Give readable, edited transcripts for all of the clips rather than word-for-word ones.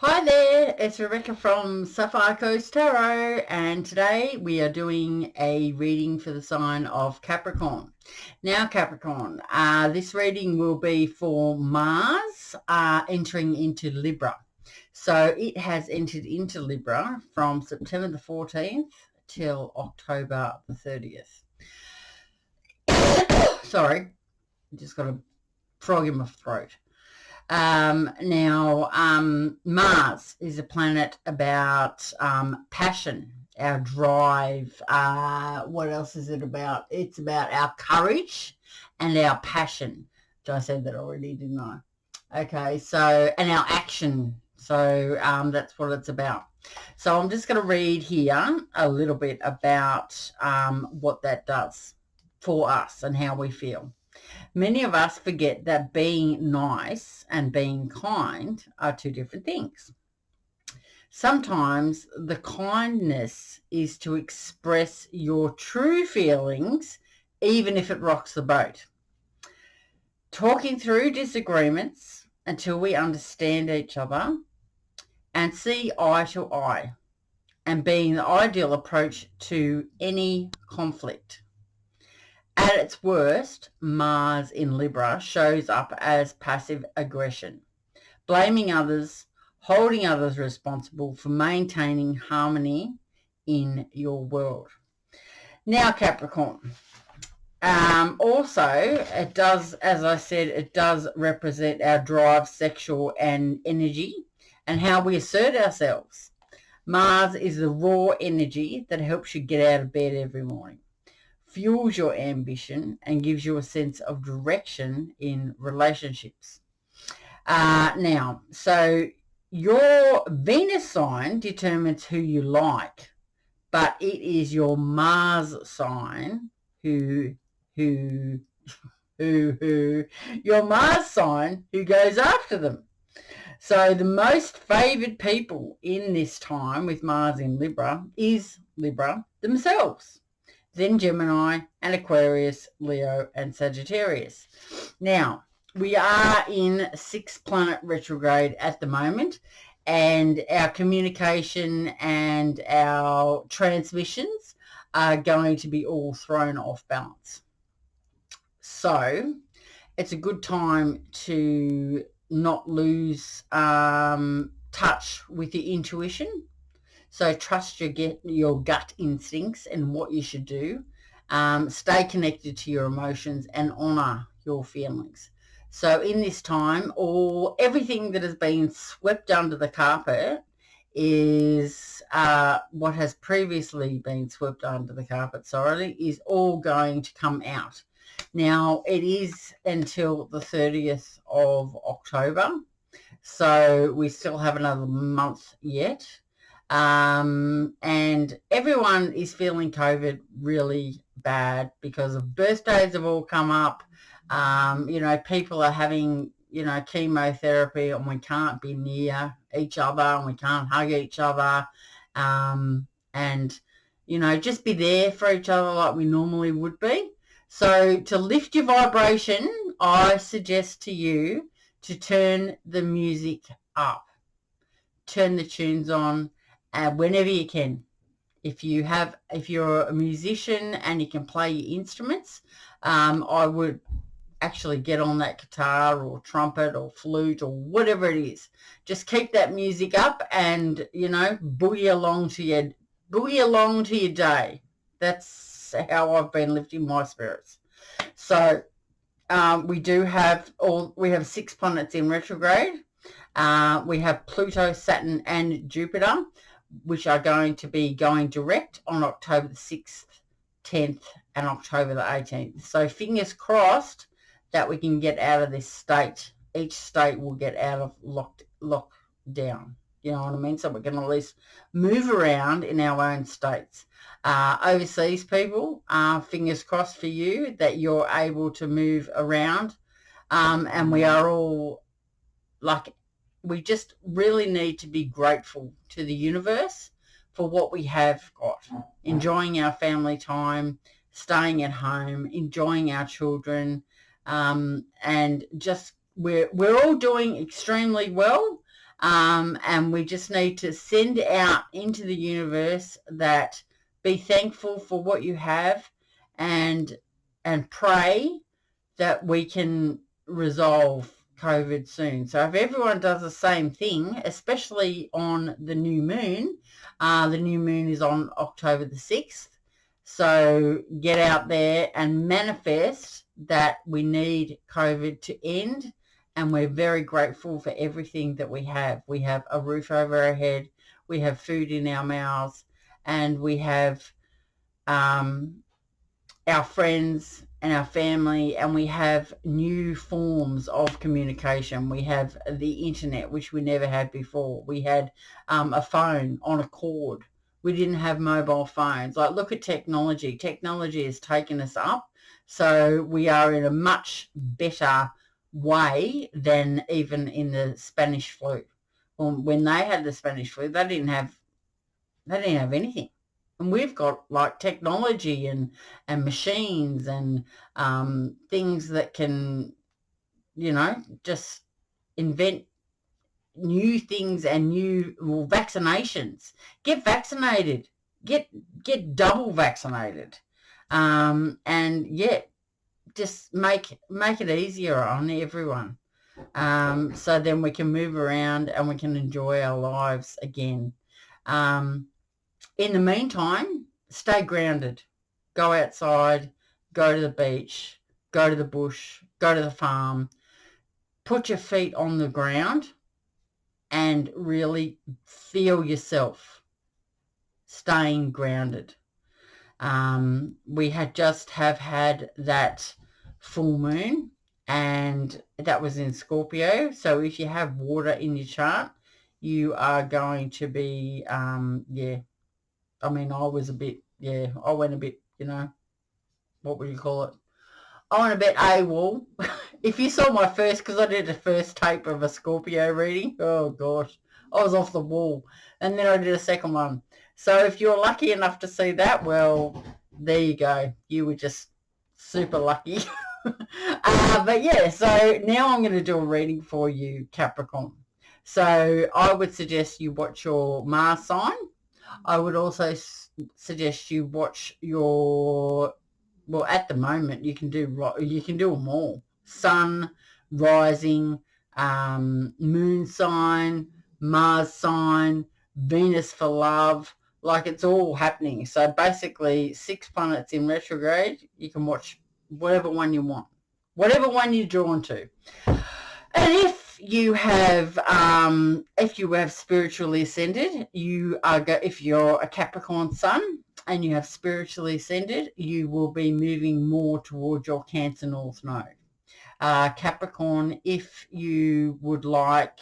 Hi there, it's Rebecca from Sapphire Coast Tarot, and today we are doing a reading for the sign of Capricorn. Now Capricorn, this reading will be for Mars entering into Libra. So it has entered into Libra from September the 14th till October the 30th. Sorry, just got a frog in my throat. Mars is a planet about passion, our drive. What else is it about? It's about our courage and our passion. I said that already, didn't I? Okay, so, and our action. So that's what it's about. So I'm just going to read here a little bit about what that does for us and how we feel. Many of us forget that being nice and being kind are two different things. Sometimes the kindness is to express your true feelings, even if it rocks the boat. Talking through disagreements until we understand each other and see eye to eye, and being the ideal approach to any conflict. At its worst, Mars in Libra shows up as passive aggression, blaming others, holding others responsible for maintaining harmony in your world. Now, Capricorn, also it does, as I said, it does represent our drive, sexual and energy and how we assert ourselves. Mars is the raw energy that helps you get out of bed every morning, fuels your ambition and gives you a sense of direction in relationships. So your Venus sign determines who you like, but it is your Mars sign your Mars sign who goes after them. So the most favored people in this time with Mars in Libra is Libra themselves, then Gemini and Aquarius, Leo and Sagittarius. Now, we are in 6-planet retrograde at the moment, and our communication and our transmissions are going to be all thrown off balance. So it's a good time to not lose touch with your intuition. So trust your gut instincts and what you should do. Stay connected to your emotions and honour your feelings. So in this time, everything that has been swept under the carpet is what has previously been swept under the carpet, is all going to come out. Now, it is until the 30th of October, so we still have another month yet. And everyone is feeling COVID really bad because of birthdays have all come up. People are having, chemotherapy, and we can't be near each other and we can't hug each other. Just be there for each other like we normally would be. So to lift your vibration, I suggest to you to turn the music up, turn the tunes on, whenever you can. If you're a musician and you can play your instruments, I would actually get on that guitar or trumpet or flute or whatever it is. Just keep that music up and, boogie along to your day. That's how I've been lifting my spirits. So we have 6 planets in retrograde. We have Pluto, Saturn and Jupiter, which are going to be going direct on October the 6th, 10th and October the 18th. So fingers crossed that we can get out of this state. Each state will get out of lockdown. You know what I mean? So we can at least move around in our own states. Overseas people, fingers crossed for you that you're able to move around. And we are all we just really need to be grateful to the universe for what we have got. Enjoying our family time, staying at home, enjoying our children, and just we're all doing extremely well. And we just need to send out into the universe that be thankful for what you have, and pray that we can resolve COVID soon. So if everyone does the same thing, especially on the new moon is on October the 6th. So get out there and manifest that we need COVID to end. And we're very grateful for everything that we have. We have a roof over our head. We have food in our mouths. And we have our friends and our family, and we have new forms of communication. We have the internet, which we never had before. We had a phone on a cord. We didn't have mobile phones. Like, look at technology. Technology has taken us up. So we are in a much better way than even in the Spanish flu. When they had the Spanish flu, they didn't have anything. And we've got like technology and machines and things that can, just invent new things and new vaccinations. Get vaccinated. Get double vaccinated. And yeah, just make it easier on everyone. So then we can move around and we can enjoy our lives again. In the meantime, stay grounded. Go outside, go to the beach, go to the bush, go to the farm. Put your feet on the ground and really feel yourself staying grounded. We had had that full moon, and that was in Scorpio. So if you have water in your chart, you are going to be, I mean, I was a bit, I went a bit, what would you call it? I went a bit AWOL. If you saw my first, because I did the first tape of a Scorpio reading, oh gosh, I was off the wall. And then I did a second one. So if you're lucky enough to see that, well, there you go. You were just super lucky. But yeah, so now I'm going to do a reading for you, Capricorn. So I would suggest you watch your Mars sign. I would also suggest you watch your, well, at the moment you can do them all. Sun, rising, moon sign, Mars sign, Venus for love. Like, it's all happening. So basically 6 planets in retrograde. You can watch whatever one you want, whatever one you're drawn to. And if you have spiritually ascended, if you're a Capricorn sun and you have spiritually ascended, you will be moving more towards your Cancer North Node. Capricorn, if you would like,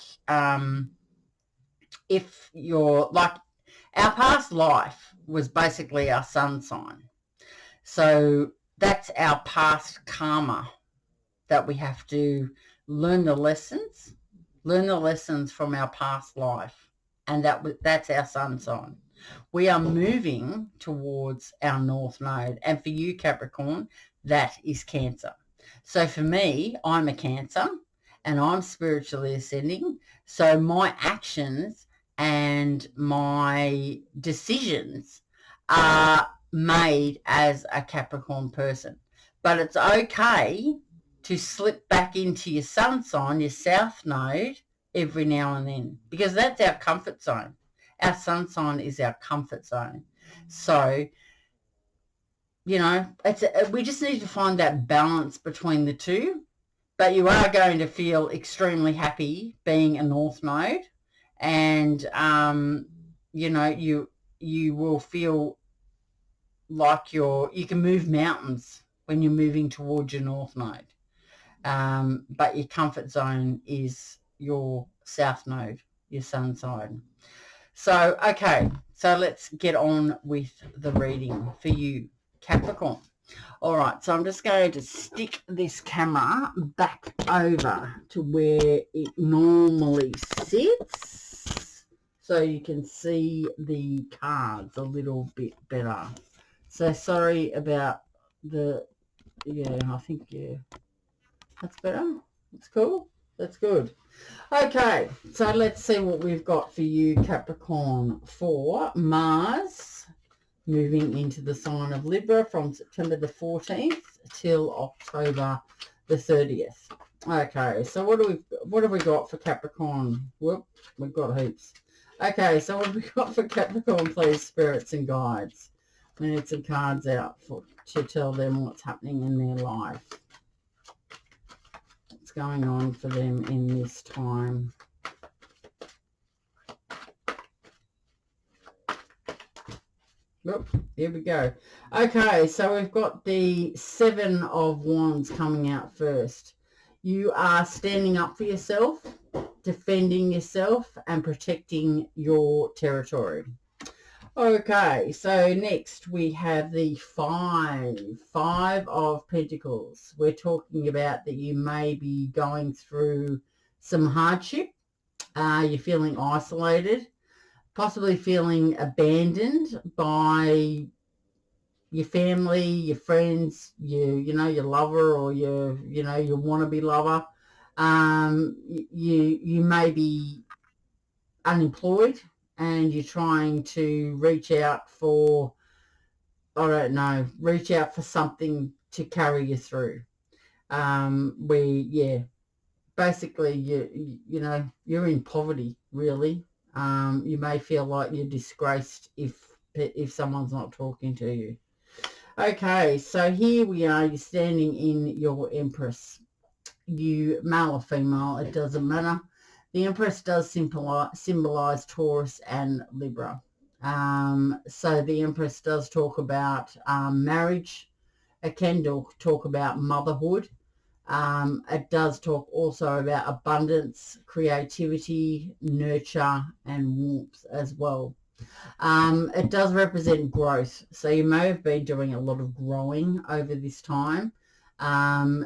if you're like, our past life was basically our sun sign. So that's our past karma that we have to learn the lessons from our past life. And that's our sun sign. We are moving towards our North Node. And for you, Capricorn, that is Cancer. So for me, I'm a Cancer and I'm spiritually ascending. So my actions and my decisions are made as a Capricorn person. But it's okay to slip back into your sun sign, your South Node, every now and then, because that's our comfort zone. Our sun sign is our comfort zone. So, we just need to find that balance between the two. But you are going to feel extremely happy being a North Node, and you will feel like you can move mountains when you're moving towards your North Node. But your comfort zone is your South Node, your sun sign. So, okay, so let's get on with the reading for you, Capricorn. All right, so I'm just going to stick this camera back over to where it normally sits so you can see the cards a little bit better. So sorry about I think, that's better. It's cool. That's good. Okay, so let's see what we've got for you, Capricorn, for Mars moving into the sign of Libra from September the 14th till October the 30th. Okay, so what have we got for Capricorn? Whoop, we've got heaps. Okay, so what have we got for Capricorn, please, spirits and guides? We need some cards out to tell them what's happening in their life. What's going on for them in this time? Oop, here we go. Okay, so we've got the Seven of Wands coming out first. You are standing up for yourself, defending yourself, and protecting your territory. Okay, so next we have the Five of Pentacles. We're talking about that you may be going through some hardship. You're feeling isolated, possibly feeling abandoned by your family, your friends, you know, your lover or your wannabe lover. You may be unemployed and you're trying to reach out for, I don't know, reach out for something to carry you through. Basically you know, you're in poverty, really. You may feel like you're disgraced if someone's not talking to you. Okay, so here we are. You're standing in your Empress. You, male or female, it doesn't matter. The Empress does symbolize Taurus and Libra. So the Empress does talk about marriage. It can talk about motherhood. It does talk also about abundance, creativity, nurture, and warmth as well. It does represent growth. So you may have been doing a lot of growing over this time.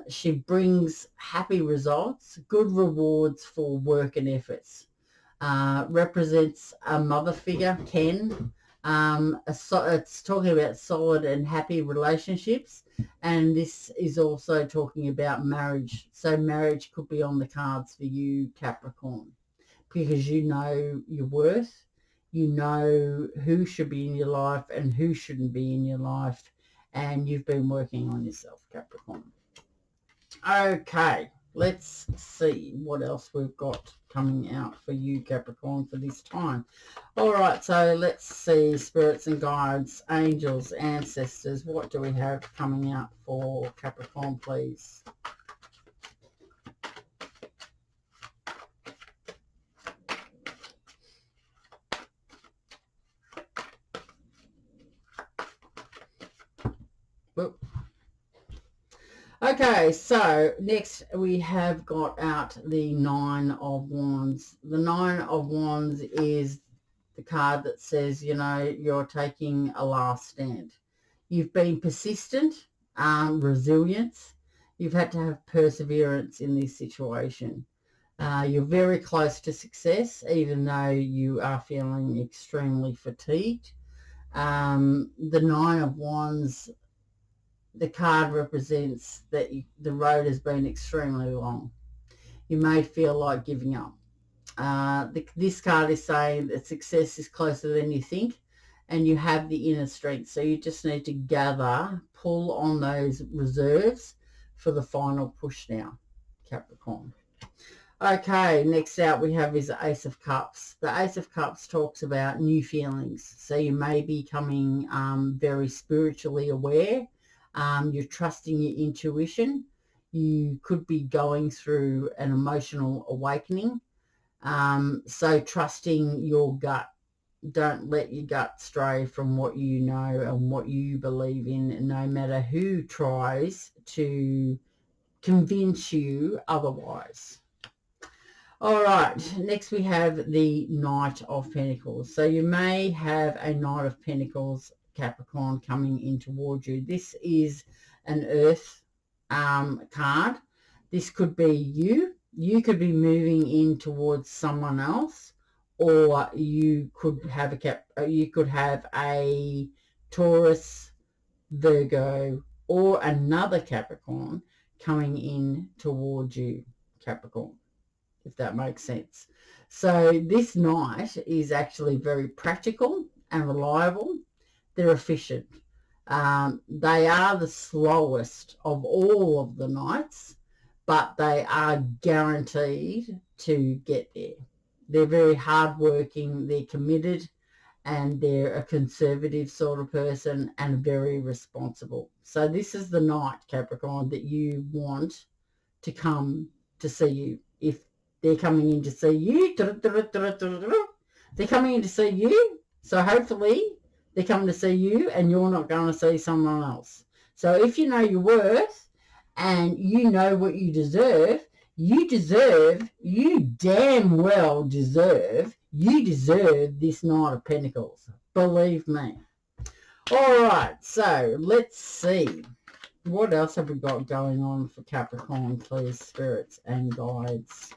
She brings happy results, good rewards for work and efforts. Represents a mother figure, 10. It's talking about solid and happy relationships. And this is also talking about marriage. So marriage could be on the cards for you, Capricorn, because you know your worth. You know who should be in your life and who shouldn't be in your life. And you've been working on yourself, Capricorn. Okay, let's see what else we've got coming out for you, Capricorn, for this time. All right, so let's see, spirits and guides, angels, ancestors. What do we have coming out for Capricorn, please? Whoop. Okay, so next we have got out the Nine of Wands. The Nine of Wands is the card that says, you know, you're taking a last stand. You've been persistent, resilience. You've had to have perseverance in this situation. You're very close to success, even though you are feeling extremely fatigued. The Nine of Wands, the card represents that the road has been extremely long. You may feel like giving up. This card is saying that success is closer than you think, and you have the inner strength. So you just need to pull on those reserves for the final push now, Capricorn. Okay, next out we have is the Ace of Cups. The Ace of Cups talks about new feelings. So you may be becoming very spiritually aware. You're trusting your intuition. You could be going through an emotional awakening. So trusting your gut. Don't let your gut stray from what you know and what you believe in, no matter who tries to convince you otherwise. All right, next we have the Knight of Pentacles. So you may have a Knight of Pentacles, Capricorn, coming in towards you. This is an Earth card. This could be you. You could be moving in towards someone else, or you could have a Taurus, Virgo, or another Capricorn coming in towards you, Capricorn. if that makes sense. So this Knight is actually very practical and reliable. They're efficient. They are the slowest of all of the Knights, but they are guaranteed to get there. They're very hardworking, they're committed, and they're a conservative sort of person and very responsible. So this is the Knight, Capricorn, that you want to come to see you. If they're coming in to see you, they're coming in to see you. So hopefully they're coming to see you and you're not going to see someone else. So if you know your worth and you know what you deserve, you damn well deserve this Knight of Pentacles. Believe me. All right, so let's see. What else have we got going on for Capricorn, please, spirits and guides?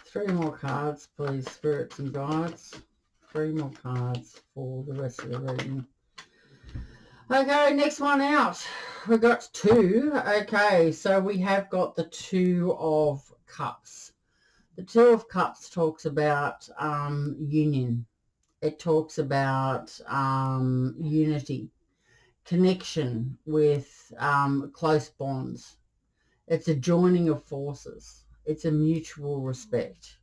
Three more cards, please, spirits and guides. Three more cards for the rest of the reading. Okay, next one out. We got two. Okay, so we have got the Two of Cups. The Two of Cups talks about union. It talks about unity, connection with close bonds. It's a joining of forces. It's a mutual respect.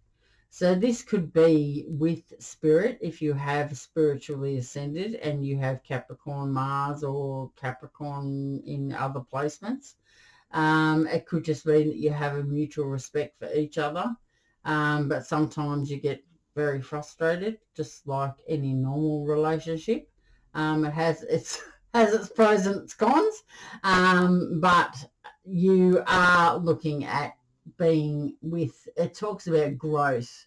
So this could be with spirit if you have spiritually ascended and you have Capricorn Mars or Capricorn in other placements. It could just mean that you have a mutual respect for each other. But sometimes you get very frustrated, just like any normal relationship. It has its pros and its cons, but you are looking at being with, it talks about growth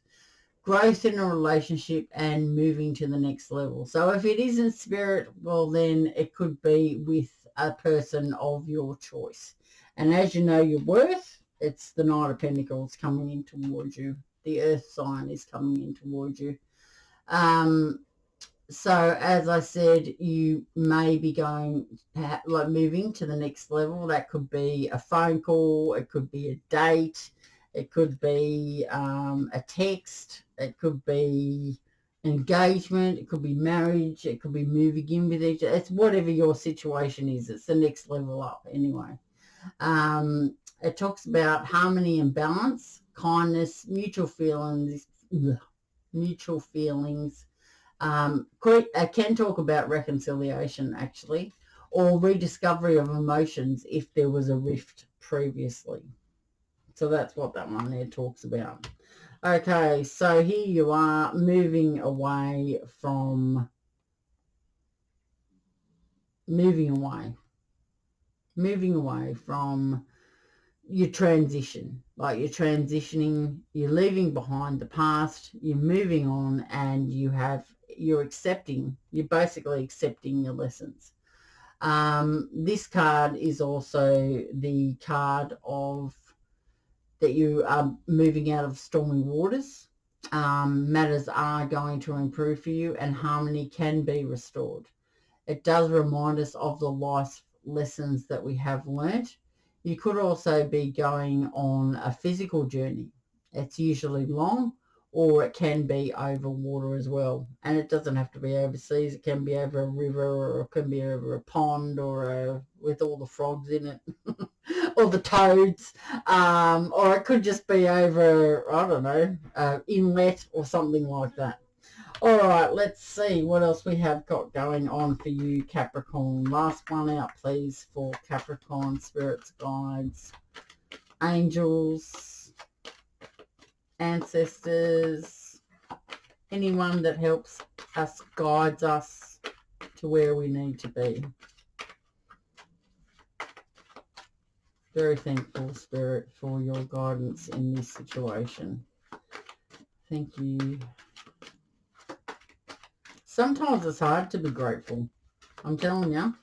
in a relationship and moving to the next level. So if it isn't spirit, well, then it could be with a person of your choice. And as you know your worth, it's the Knight of Pentacles coming in towards you. The earth sign is coming in towards you. So as I said, you may be going, like moving to the next level. That could be a phone call. It could be a date. It could be a text. It could be engagement. It could be marriage. It could be moving in with each other. It's whatever your situation is. It's the next level up anyway. It talks about harmony and balance, kindness, mutual feelings. Can talk about reconciliation, actually, or rediscovery of emotions if there was a rift previously. So that's what that one there talks about. Okay, so here you are moving away from your transition. Like you're transitioning, you're leaving behind the past, you're moving on, and you're basically accepting your lessons. This card is also the card of that you are moving out of stormy waters. Matters are going to improve for you and harmony can be restored. It does remind us of the life lessons that we have learnt. You could also be going on a physical journey. It's usually long, or it can be over water as well. And it doesn't have to be overseas. It can be over a river, or it can be over a pond, or with all the frogs in it, or the toads, or it could just be over, I don't know, inlet or something like that. All right, let's see what else we have got going on for you, Capricorn. Last one out, please, for Capricorn, spirits, guides, angels, ancestors, anyone that helps us, guides us to where we need to be. Very thankful, Spirit, for your guidance in this situation. Thank you. Sometimes it's hard to be grateful. I'm telling you.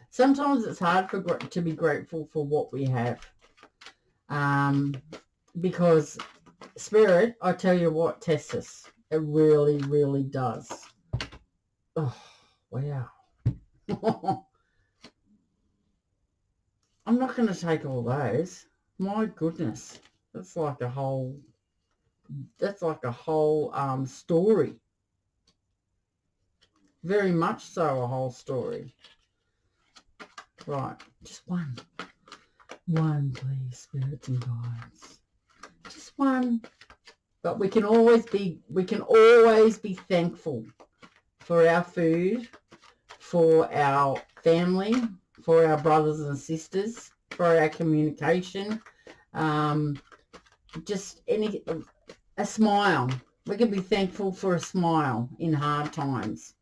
Sometimes it's hard to be grateful for what we have. Because Spirit, I tell you what, tests us. It really, really does. Oh, wow. I'm not going to take all those. My goodness. That's like a whole story. Very much so a whole story. Right, just one. One, please, spirits and guides. Just one. But we can always be thankful for our food, for our family, for our brothers and sisters, for our communication. Just a smile. We can be thankful for a smile in hard times.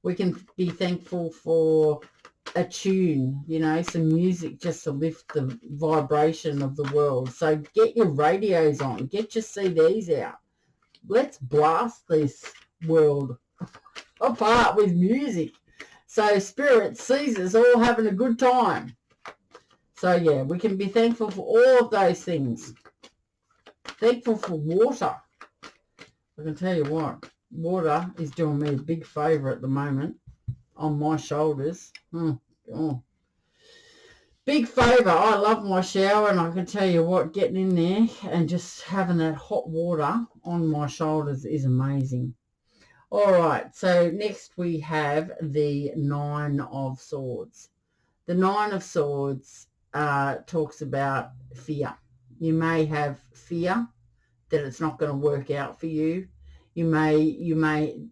We can be thankful for a tune, you know, some music just to lift the vibration of the world. So get your radios on, get your CDs out. Let's blast this world apart with music. So Spirit sees us all having a good time. So yeah, we can be thankful for all of those things. Thankful for water. I can tell you what, water is doing me a big favour at the moment on my shoulders. Oh. Big favour. I love my shower, and I can tell you what, getting in there and just having that hot water on my shoulders is amazing. All right, so next we have the Nine of Swords. The Nine of Swords talks about fear. You may have fear that it's not going to work out for you. You may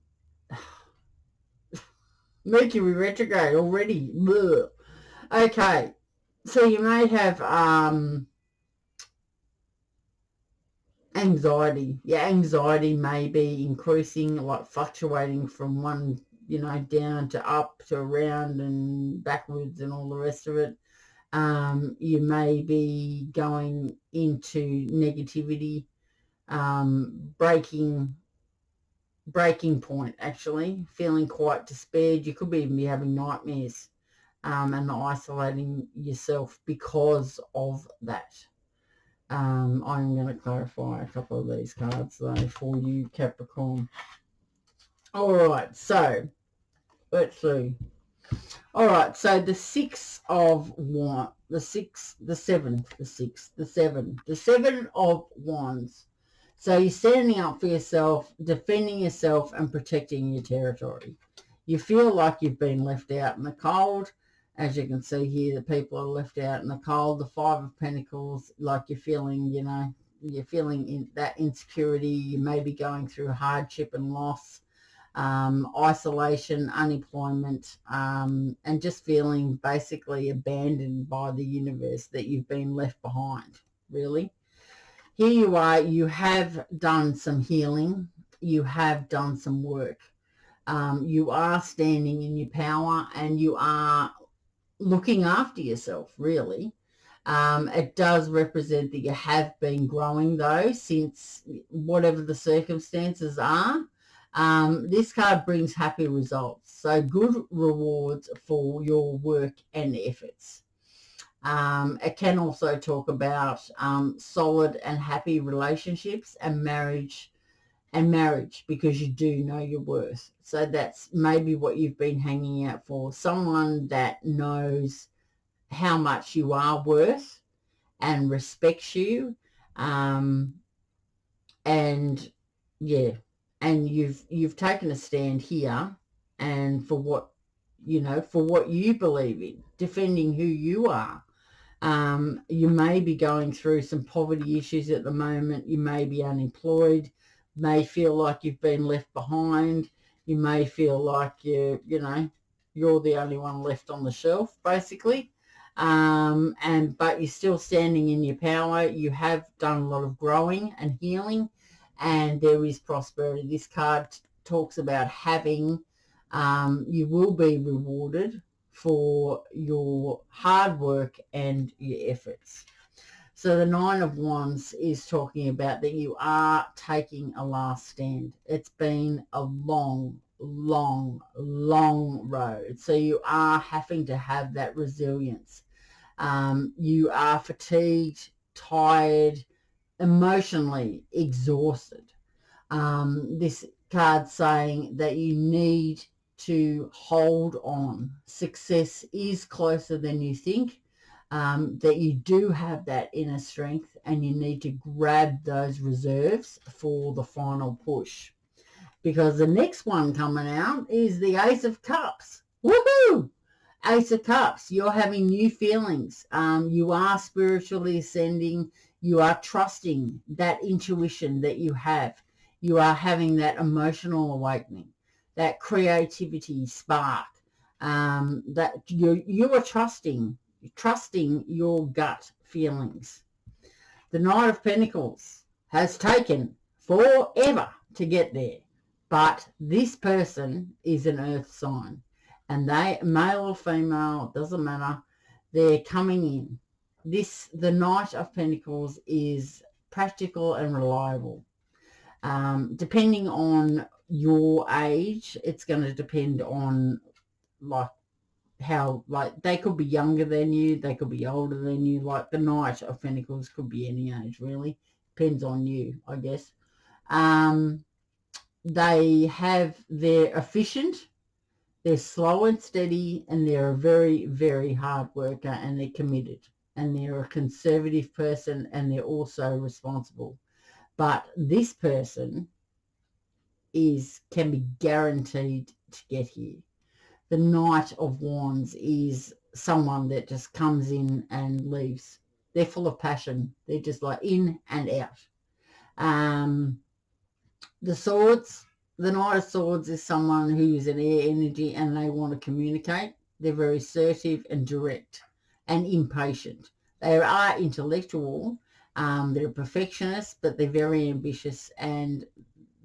Mercury retrograde already. Blah. Okay, so you may have anxiety. Your anxiety may be increasing, like fluctuating from one, you know, down to up to around and backwards and all the rest of it. You may be going into negativity, breaking point, actually, feeling quite despaired. You could even be having nightmares and isolating yourself because of that. I'm going to clarify a couple of these cards, though, for you, Capricorn. All right, so let's see. All right, so the Six of Wands, the Seven of Wands. So you're standing up for yourself, defending yourself and protecting your territory. You feel like you've been left out in the cold. As you can see here, the people are left out in the cold. The Five of Pentacles, like you're feeling, you know, you're feeling that insecurity. You may be going through hardship and loss, isolation, unemployment, and just feeling basically abandoned by the universe, that you've been left behind, really. Here you are, you have done some healing, you have done some work. You are standing in your power and you are looking after yourself, really. It does represent that you have been growing, though, since whatever the circumstances are. This card brings happy results, so good rewards for your work and efforts. It can also talk about solid and happy relationships and marriage, because you do know your worth. So that's maybe what you've been hanging out for, someone that knows how much you are worth and respects you, and yeah, and you've taken a stand here, and for what you believe in, defending who you are. You may be going through some poverty issues at the moment. You may be unemployed, may feel like you've been left behind. You may feel like you're the only one left on the shelf, basically. But you're still standing in your power. You have done a lot of growing and healing, and there is prosperity. This card talks about having, you will be rewarded for your hard work and your efforts. So the Nine of Wands is talking about that you are taking a last stand. It's been a long, long, long road. So you are having to have that resilience. You are fatigued, tired, emotionally exhausted. This card saying that you need to hold on. Success is closer than you think. That you do have that inner strength and you need to grab those reserves for the final push. Because the next one coming out is the Ace of Cups. Woohoo! Ace of Cups, you're having new feelings. You are spiritually ascending. You are trusting that intuition that you have. You are having that emotional awakening, that creativity spark, that you are trusting your gut feelings. The Knight of Pentacles has taken forever to get there, but this person is an earth sign, and they, male or female, doesn't matter, they're coming in. The Knight of Pentacles is practical and reliable. Depending on your age, it's going to depend on like how, like, they could be younger than you, they could be older than you. Like the Knight of Pentacles could be any age, really. Depends on you, I guess. They're efficient, they're slow and steady, and they're a very, very hard worker, and they're committed, and they're a conservative person, and they're also responsible. But this person can be guaranteed to get here. The Knight of Wands is someone that just comes in and leaves. They're full of passion. They're just like in and out. The Swords, the Knight of Swords is someone who is an air energy and they want to communicate. They're very assertive and direct and impatient. They are intellectual. They're a perfectionist, but they're very ambitious, and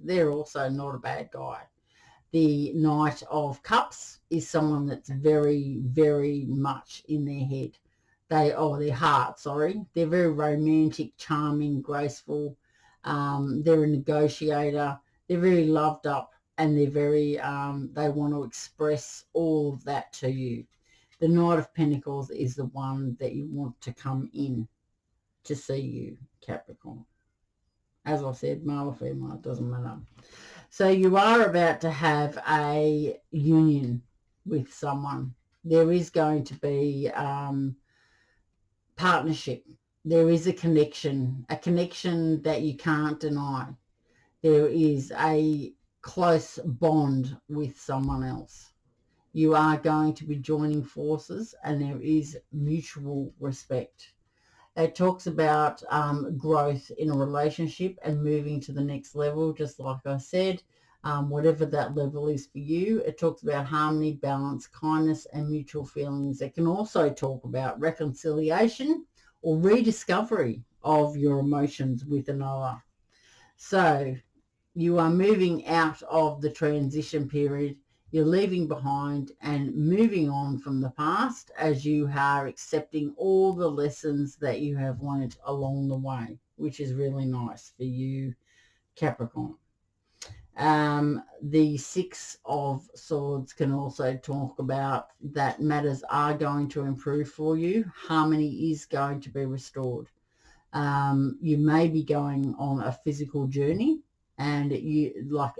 they're also not a bad guy. The Knight of Cups is someone that's very, very much in their head. Their heart, sorry. They're very romantic, charming, graceful. They're a negotiator. They're very loved up, and they're very, they want to express all of that to you. The Knight of Pentacles is the one that you want to come in to see you, Capricorn. As I said, male or female, it doesn't matter. So you are about to have a union with someone. There is going to be partnership. There is a connection that you can't deny. There is a close bond with someone else. You are going to be joining forces, and there is mutual respect. It talks about growth in a relationship and moving to the next level, just like I said, whatever that level is for you. It talks about harmony, balance, kindness, and mutual feelings. It can also talk about reconciliation or rediscovery of your emotions with another. So you are moving out of the transition period. You're leaving behind and moving on from the past as you are accepting all the lessons that you have learned along the way, which is really nice for you, Capricorn. The Six of Swords can also talk about that matters are going to improve for you. Harmony is going to be restored. You may be going on a physical journey, and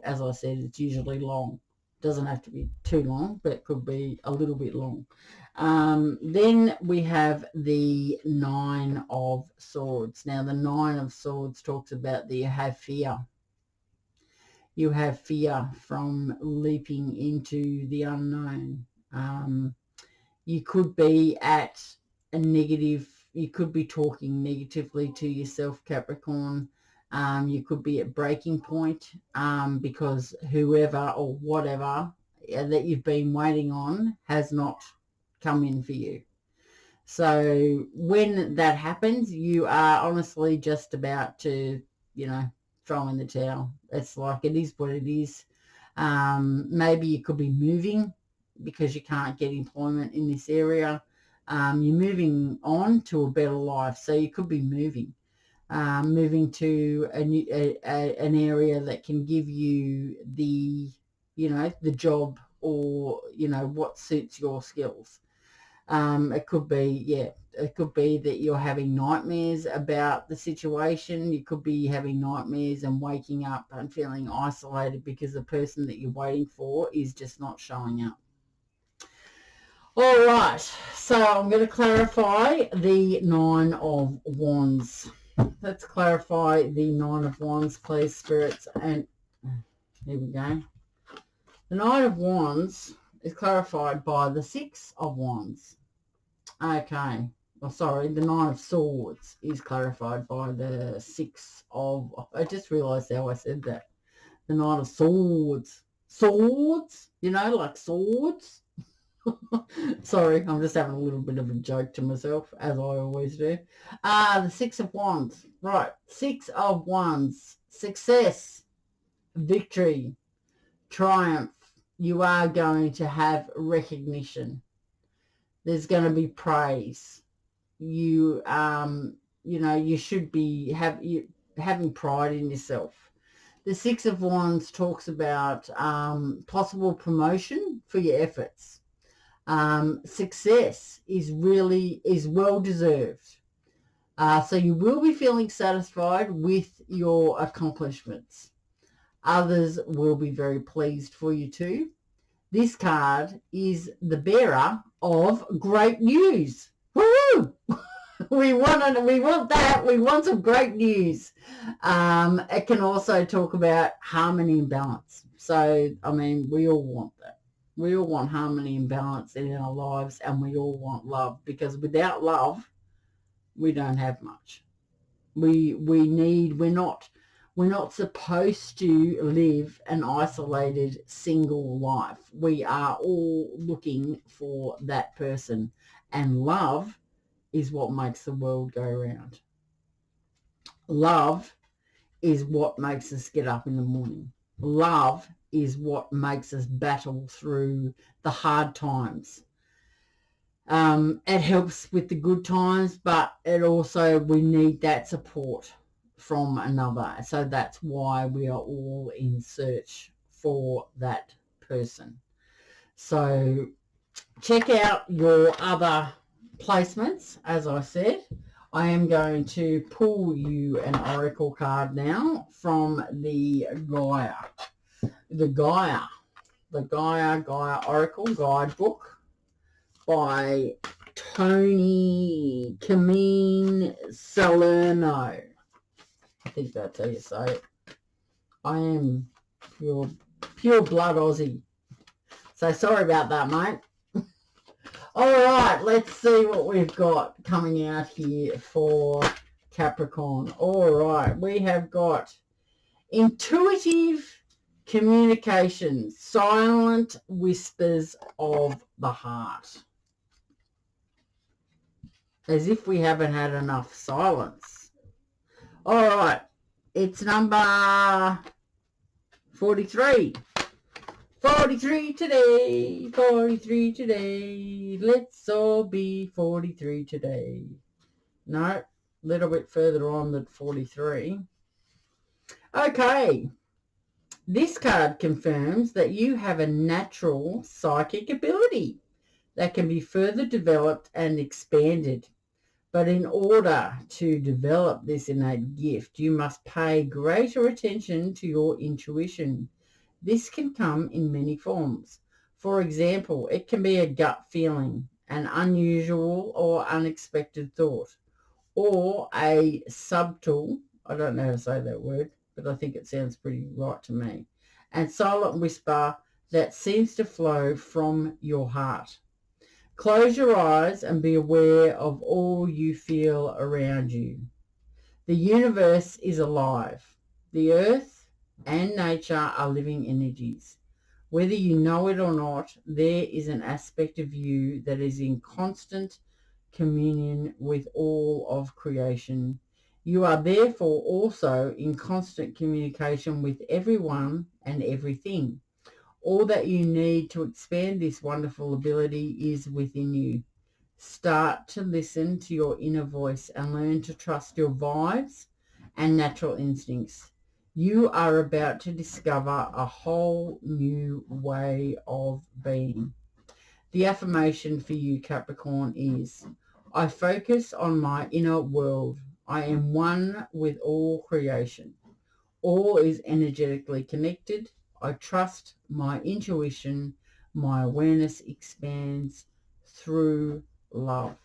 as I said, it's usually long. Doesn't have to be too long, but it could be a little bit long. Then we have the Nine of Swords. Now, the Nine of Swords talks about that you have fear. You have fear from leaping into the unknown. You could be at a negative, you could be talking negatively to yourself, Capricorn. You could be at breaking point because whoever or whatever that you've been waiting on has not come in for you. So when that happens, you are honestly just about to, throw in the towel. It's like, it is what it is. Maybe you could be moving because you can't get employment in this area. You're moving on to a better life. So you could be moving to an area that can give you the, the job, or, what suits your skills. It could be that you're having nightmares about the situation. You could be having nightmares and waking up and feeling isolated because the person that you're waiting for is just not showing up. All right, so I'm going to clarify the Nine of Wands. Let's clarify the Nine of Wands, please, spirits. And here we go. The Nine of Wands is clarified by the Six of Wands. Okay. Well, sorry, the Nine of Swords is clarified by the Six of... I just realised how I said that. The Nine of Swords. Swords? Like swords? Sorry, I'm just having a little bit of a joke to myself, as I always do. The Six of Wands. Right. Six of Wands. Success. Victory. Triumph. You are going to have recognition. There's going to be praise. You should be having pride in yourself. The Six of Wands talks about possible promotion for your efforts. Success is well deserved. So you will be feeling satisfied with your accomplishments. Others will be very pleased for you too. This card is the bearer of great news. Woo! We want that. We want some great news. It can also talk about harmony and balance. So, we all want that. We all want harmony and balance in our lives, and we all want love, because without love, we don't have much. We're not supposed to live an isolated single life. We are all looking for that person, and love is what makes the world go round. Love is what makes us get up in the morning. Love is what makes us battle through the hard times. It helps with the good times, but we need that support from another. So that's why we are all in search for that person. So check out your other placements. As I said, I am going to pull you an oracle card now from the Gaia Oracle Guidebook by Tony Camine Salerno. I think that's how you say it. I am pure blood Aussie. So sorry about that, mate. All right, let's see what we've got coming out here for Capricorn. All right, we have got intuitive communication, silent whispers of the heart. As if we haven't had enough silence. All right, it's number 43. 43 today, 43 today. Let's all be 43 today. No, a little bit further on than 43. Okay. This card confirms that you have a natural psychic ability that can be further developed and expanded. But in order to develop this innate gift, you must pay greater attention to your intuition. This can come in many forms. For example, it can be a gut feeling, an unusual or unexpected thought, or a subtle, I don't know how to say that word, but I think it sounds pretty right to me, and silent whisper that seems to flow from your heart. Close your eyes and be aware of all you feel around you. The universe is alive. The earth and nature are living energies. Whether you know it or not, there is an aspect of you that is in constant communion with all of creation. You are therefore also in constant communication with everyone and everything. All that you need to expand this wonderful ability is within you. Start to listen to your inner voice and learn to trust your vibes and natural instincts. You are about to discover a whole new way of being. The affirmation for you, Capricorn, is, I focus on my inner world. I am one with all creation. All is energetically connected. I trust my intuition. My awareness expands through love.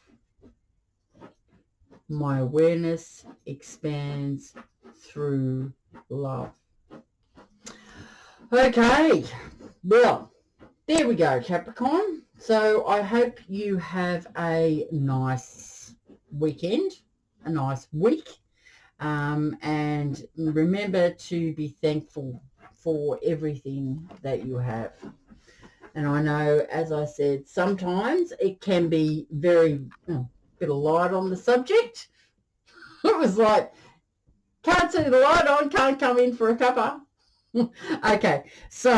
My awareness expands through love. Okay, well, there we go, Capricorn. So I hope you have a nice weekend, a nice week. And remember to be thankful for everything that you have. And I know, as I said, sometimes it can be very, bit of light on the subject. It was like, can't see the light on, can't come in for a cuppa. Okay, so,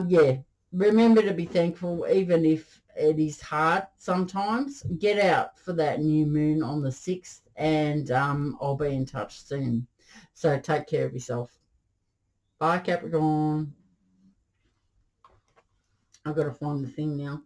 yeah, remember to be thankful, even if it is hard sometimes. Get out for that new moon on the 6th, and I'll be in touch soon. So take care of yourself. Bye, Capricorn. I've got to find the thing now.